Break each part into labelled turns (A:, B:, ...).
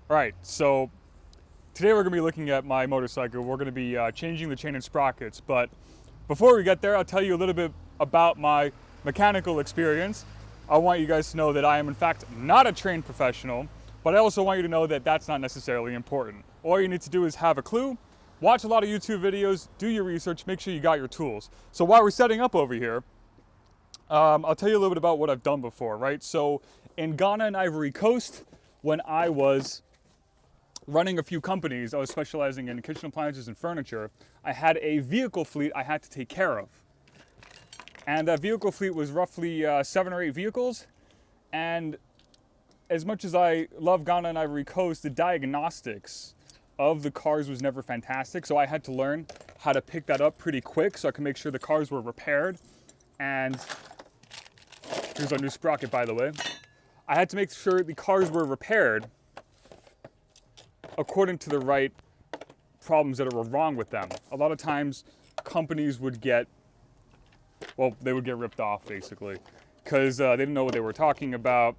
A: All right, so today we're gonna be looking at my motorcycle. We're gonna be changing the chain and sprockets. But before we get there, I'll tell you a little bit about my mechanical experience. I want you guys to know that I am in fact not a trained professional, but I also want you to know that that's not necessarily important. All you need to do is have a clue, watch a lot of YouTube videos, do your research, make sure you got your tools. So while we're setting up over here, I'll tell you a little bit about what I've done before, right? So in Ghana and Ivory Coast, when I was running a few companies, I was specializing in kitchen appliances and furniture, I had a vehicle fleet I had to take care of. And that vehicle fleet was roughly 7 or 8 vehicles. And as much as I love Ghana and Ivory Coast, the diagnostics of the cars was never fantastic. So I had to learn how to pick that up pretty quick so I could make sure the cars were repaired. And here's our new sprocket, by the way. I had to make sure the cars were repaired according to the right problems that were wrong with them. A lot of times companies would get, well, they would get ripped off basically because they didn't know what they were talking about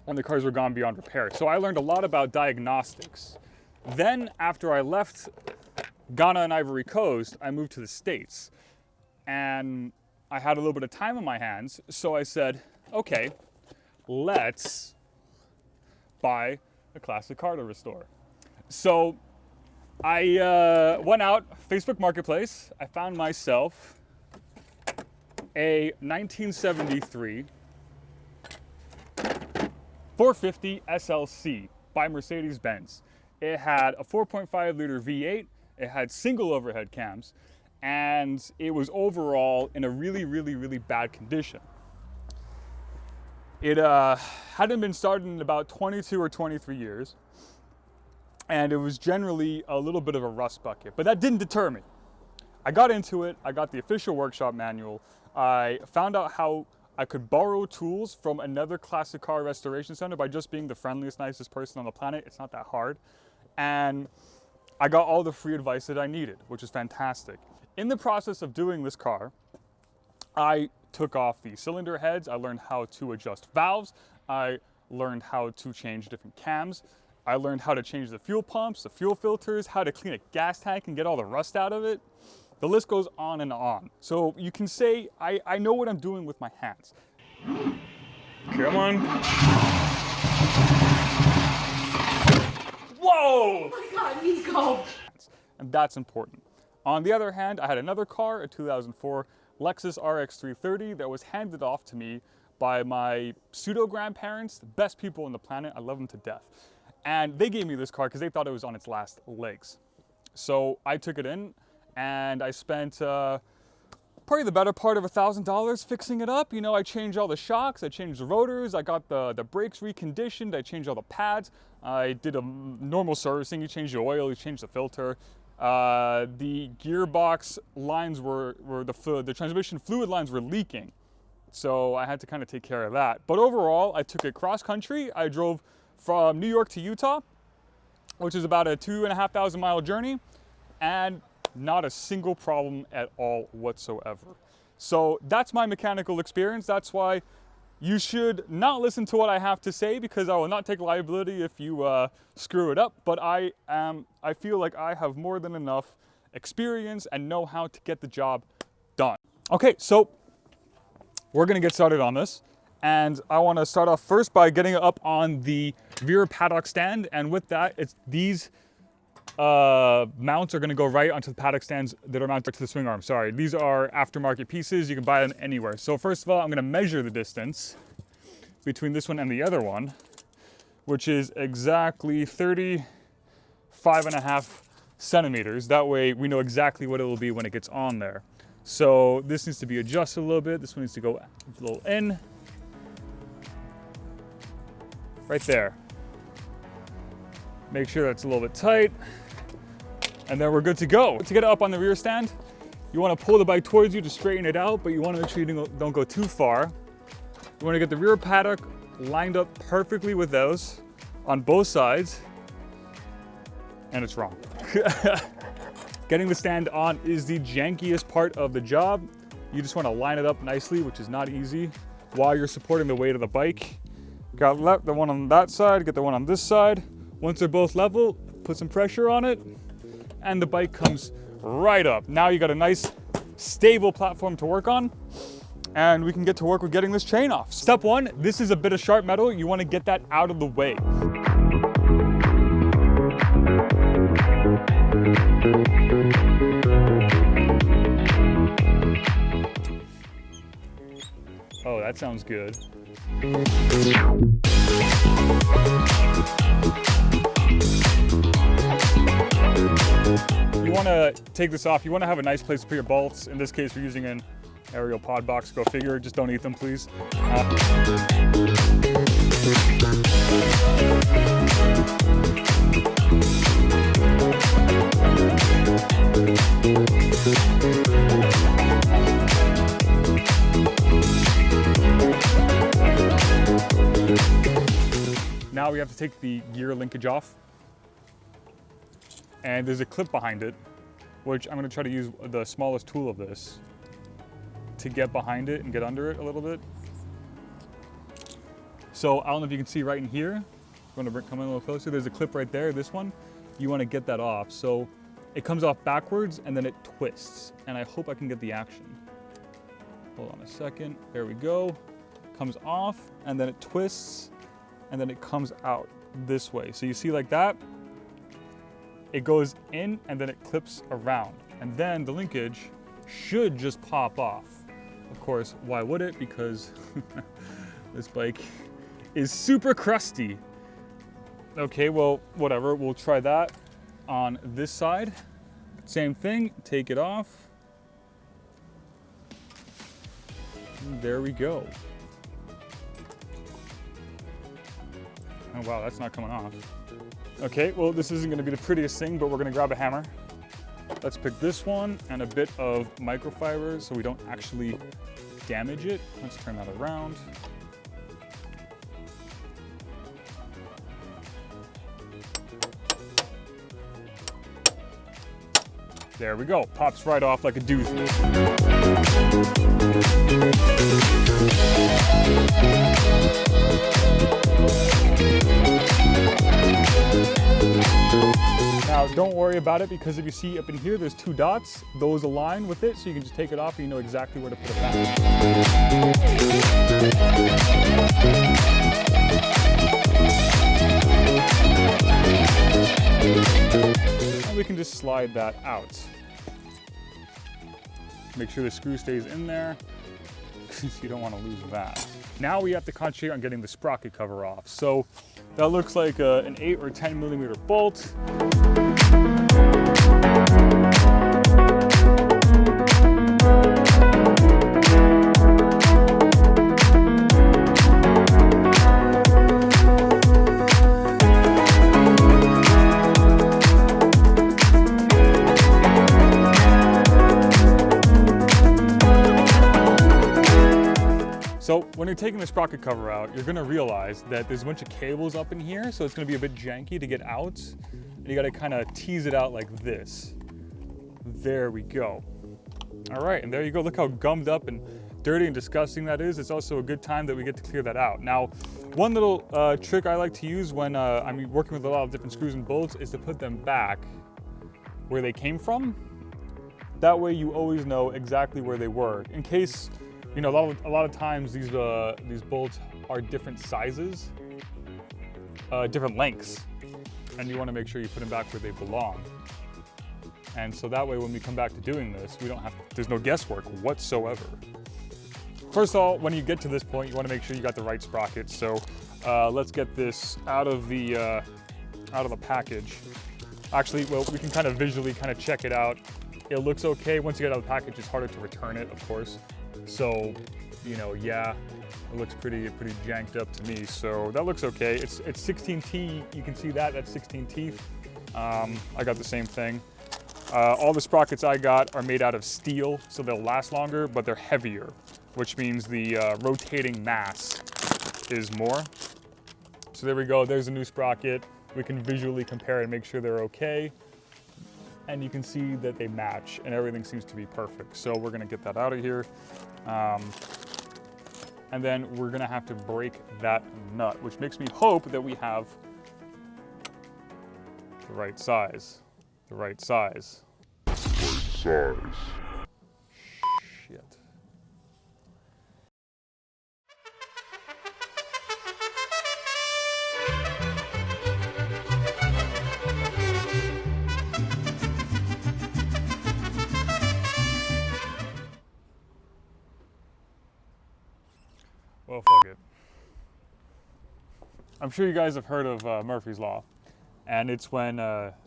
A: and the cars were gone beyond repair. So I learned a lot about diagnostics. Then after I left Ghana and Ivory Coast, I moved to the States and I had a little bit of time on my hands. So I said, okay, let's buy a classic car to restore. So I went out, Facebook Marketplace. I found myself a 1973 450 SLC by Mercedes-Benz. It had a 4.5 liter V8. It had single overhead cams, and it was overall in a really bad condition. It hadn't been started in about 22 or 23 years. And it was generally a little bit of a rust bucket, but that didn't deter me. I got into it, I got the official workshop manual, I found out how I could borrow tools from another classic car restoration center by just being the friendliest, nicest person on the planet. It's not that hard. And I got all the free advice that I needed, which is fantastic. In the process of doing this car, I took off the cylinder heads, I learned how to adjust valves, I learned how to change different cams, I learned how to change the fuel pumps, the fuel filters, how to clean a gas tank and get all the rust out of it. The list goes on and on. So you can say, I know what I'm doing with my hands. Come on. Whoa!
B: Oh my God, Nico!
A: And that's important. On the other hand, I had another car, a 2004 Lexus RX 330 that was handed off to me by my pseudo-grandparents, the best people on the planet. I love them to death. And they gave me this car because they thought it was on its last legs. So I took it in and I spent probably the better part of $1,000 fixing it up. You know, I changed all the shocks, I changed the rotors, I got the brakes reconditioned, I changed all the pads, I did a normal servicing, you change the oil, you change the filter. The gearbox lines the transmission fluid lines were leaking. So I had to kind of take care of that. But overall, I took it cross country. I drove from New York to Utah, which is about a 2,500 mile journey, and not a single problem at all whatsoever. So that's my mechanical experience. That's why you should not listen to what I have to say, because I will not take liability if you screw it up. But I feel like I have more than enough experience and know how to get the job done. Okay, so we're gonna get started on this. And I want to start off first by getting it up on the rear paddock stand. And with that, these mounts are going to go right onto the paddock stands that are mounted to the swing arm. Sorry, these are aftermarket pieces. You can buy them anywhere. So first of all, I'm going to measure the distance between this one and the other one, which is exactly 35.5 centimeters. That way we know exactly what it will be when it gets on there. So this needs to be adjusted a little bit. This one needs to go a little in. Right there. Make sure that's a little bit tight, and then we're good to go. To get it up on the rear stand, you want to pull the bike towards you to straighten it out, but you want to make sure you don't go too far. You want to get the rear paddock lined up perfectly with those on both sides, and it's wrong. Getting the stand on is the jankiest part of the job. You just want to line it up nicely, which is not easy, while you're supporting the weight of the bike. Got the one on that side, get the one on this side. Once they're both level, put some pressure on it, and the bike comes right up. Now you got a nice, stable platform to work on, and we can get to work with getting this chain off. Step one, this is a bit of sharp metal. You want to get that out of the way. Oh, that sounds good. You want to take this off. You want to have a nice place to put your bolts. In this case, we're using an aerial pod box. Go figure. Just don't eat them, please. Now we have to take the gear linkage off. And there's a clip behind it, which I'm going to try to use the smallest tool of this to get behind it and get under it a little bit. So I don't know if you can see right in here. I'm going to come in a little closer. There's a clip right there, this one. You want to get that off. So it comes off backwards and then it twists. And I hope I can get the action. Hold on a second. There we go. Comes off and then it twists and then it comes out this way. So you see like that? It goes in and then it clips around. And then the linkage should just pop off. Of course, why would it? Because this bike is super crusty. Okay, well, whatever, we'll try that on this side. Same thing, take it off. And there we go. Oh wow, that's not coming off. Okay, well, this isn't gonna be the prettiest thing, but we're gonna grab a hammer. Let's pick this one and a bit of microfiber so we don't actually damage it. Let's turn that around. There we go, pops right off like a doozy. Now, don't worry about it, because if you see up in here, there's two dots. Those align with it, so you can just take it off and you know exactly where to put it back. And we can just slide that out. Make sure the screw stays in there, because you don't want to lose that. Now we have to concentrate on getting the sprocket cover off. So that looks like an 8 or 10 millimeter bolt. So when you're taking the sprocket cover out, you're gonna realize that there's a bunch of cables up in here, so it's gonna be a bit janky to get out. And you gotta kind of tease it out like this. There we go. All right, and there you go. Look how gummed up and dirty and disgusting that is. It's also a good time that we get to clear that out. Now, one little trick I like to use when I'm working with a lot of different screws and bolts is to put them back where they came from. That way you always know exactly where they were. In case, you know, a lot of times these bolts are different sizes, different lengths, and you want to make sure you put them back where they belong. And so that way when we come back to doing this, we don't have, there's no guesswork whatsoever. First of all, when you get to this point, you want to make sure you got the right sprocket. So let's get this out of the package. Actually, well, we can kind of visually kind of check it out. It looks okay. Once you get out of the package, it's harder to return it, of course. So, you know, yeah, it looks pretty janked up to me. So that looks okay. It's 16T. You can see that. That's 16 teeth. I got the same thing. All the sprockets I got are made out of steel, so they'll last longer, but they're heavier, which means the rotating mass is more. So there we go. There's a new sprocket. We can visually compare and make sure they're okay. And you can see that they match and everything seems to be perfect. So we're gonna get that out of here. And then we're gonna have to break that nut, which makes me hope that we have The right size. The right size.
B: Size.
A: Shit. Well, fuck it. I'm sure you guys have heard of Murphy's Law, and it's when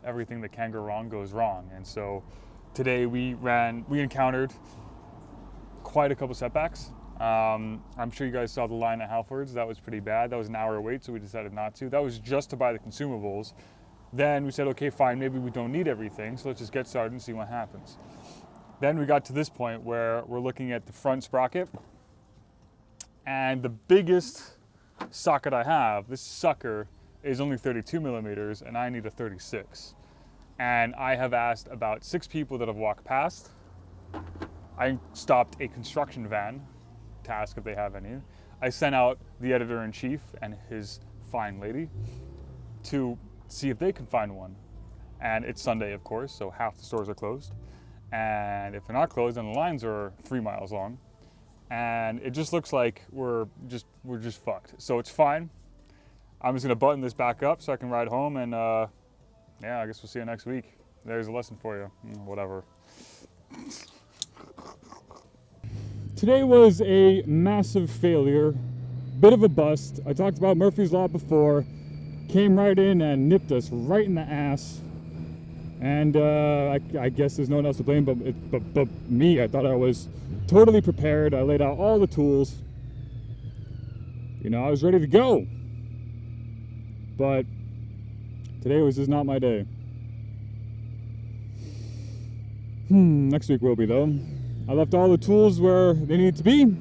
A: everything that can go wrong goes wrong. And so today we encountered quite a couple setbacks. I'm sure you guys saw the line at Halford's. That was pretty bad. That was an hour wait, so we decided not to. That was just to buy the consumables. Then we said, okay, fine, maybe we don't need everything, so let's just get started and see what happens. Then we got to this point where we're looking at the front sprocket, and the biggest socket I have, this sucker is only 32 millimeters, and I need a 36. And I have asked about 6 people that have walked past. I stopped a construction van to ask if they have any. I sent out the editor-in-chief and his fine lady to see if they can find one. And it's Sunday, of course, so half the stores are closed. And if they're not closed, then the lines are 3 miles long. And it just looks like we're just fucked. So it's fine. I'm just gonna button this back up so I can ride home, and yeah, I guess we'll see you next week. There's a lesson for you. Whatever. Today was a massive failure, bit of a bust. I talked about Murphy's Law before. Came right in and nipped us right in the ass. And I guess there's no one else to blame but me. I thought I was totally prepared. I laid out all the tools. You know, I was ready to go. But today was just not my day. Next week will be, though. I left all the tools where they need to be.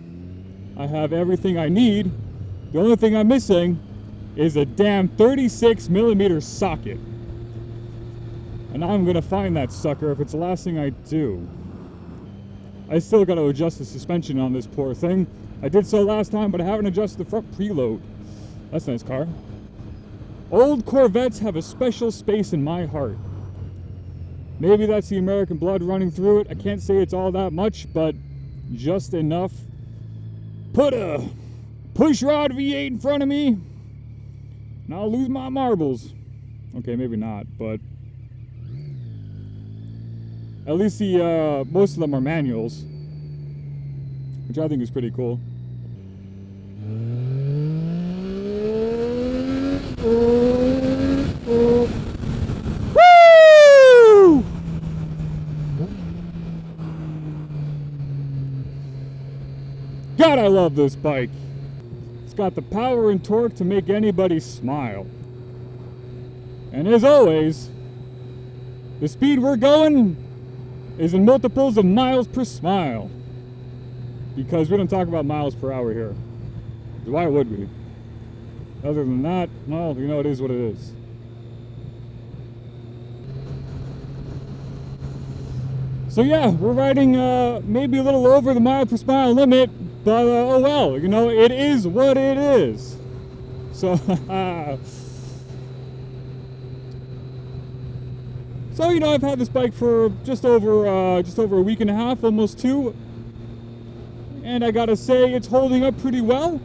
A: I have everything I need. The only thing I'm missing is a damn 36 millimeter socket. And I'm gonna find that sucker if it's the last thing I do. I still gotta adjust the suspension on this poor thing. I did so last time, but I haven't adjusted the front preload. That's a nice car. Old Corvettes have a special space in my heart. Maybe that's the American blood running through it. I can't say it's all that much, but just enough. Put a pushrod V8 in front of me, and I'll lose my marbles. Okay, maybe not, but at least the most of them are manuals, which I think is pretty cool. Woo! God, I love this bike. It's got the power and torque to make anybody smile. And as always, the speed we're going is in multiples of miles per smile. Because we don't talk about miles per hour here. Why would we? Other than that, well, you know, it is what it is. So yeah, we're riding maybe a little over the mile per smile limit, but oh well, you know, it is what it is. So, so you know, I've had this bike for just over a week and a half, almost 2, and I gotta say it's holding up pretty well.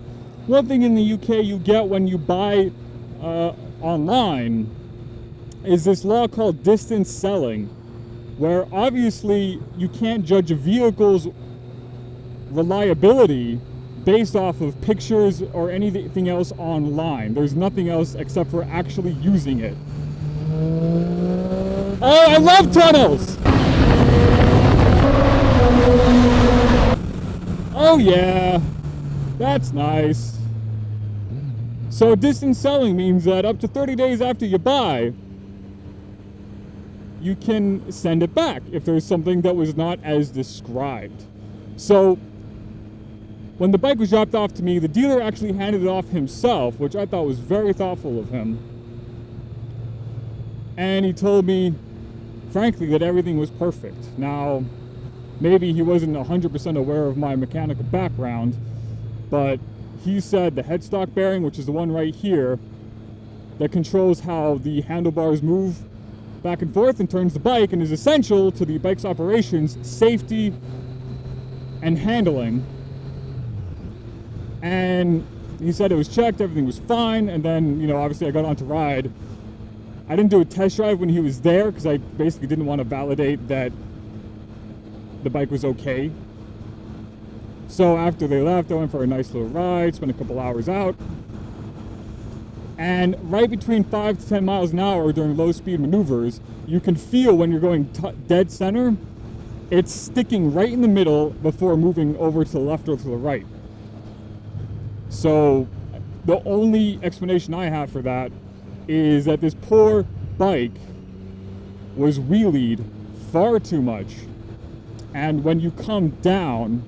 A: One thing in the UK you get when you buy online is this law called distance selling, where obviously you can't judge a vehicle's reliability based off of pictures or anything else online. There's nothing else except for actually using it. Oh, I love tunnels! Oh yeah, that's nice. So distance selling means that up to 30 days after you buy, you can send it back if there's something that was not as described. So when the bike was dropped off to me, the dealer actually handed it off himself, which I thought was very thoughtful of him. And he told me, frankly, that everything was perfect. Now, maybe he wasn't 100% aware of my mechanical background, but he said the headstock bearing, which is the one right here, that controls how the handlebars move, back and forth and turns the bike and is essential to the bike's operations, safety, and handling. And he said it was checked, everything was fine, and then, you know, obviously I got on to ride. I didn't do a test drive when he was there because I basically didn't want to validate that the bike was okay. So after they left, I went for a nice little ride, spent a couple hours out. And right between 5 to 10 miles an hour during low speed maneuvers, you can feel when you're going dead center, it's sticking right in the middle before moving over to the left or to the right. So the only explanation I have for that is that this poor bike was wheelied far too much. And when you come down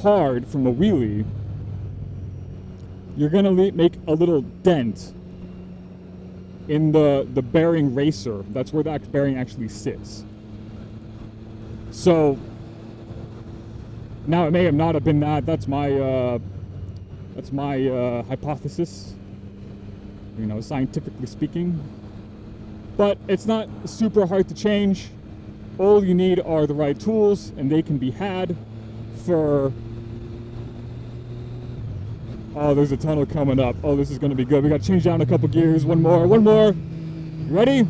A: hard from a wheelie, you're gonna make a little dent in the bearing racer. That's where that bearing actually sits. So now it may have not have been that. That's my hypothesis, you know, scientifically speaking. But it's not super hard to change. All you need are the right tools, and they can be had for... Oh, there's a tunnel coming up. Oh, this is going to be good. We got to change down a couple gears. One more. You ready?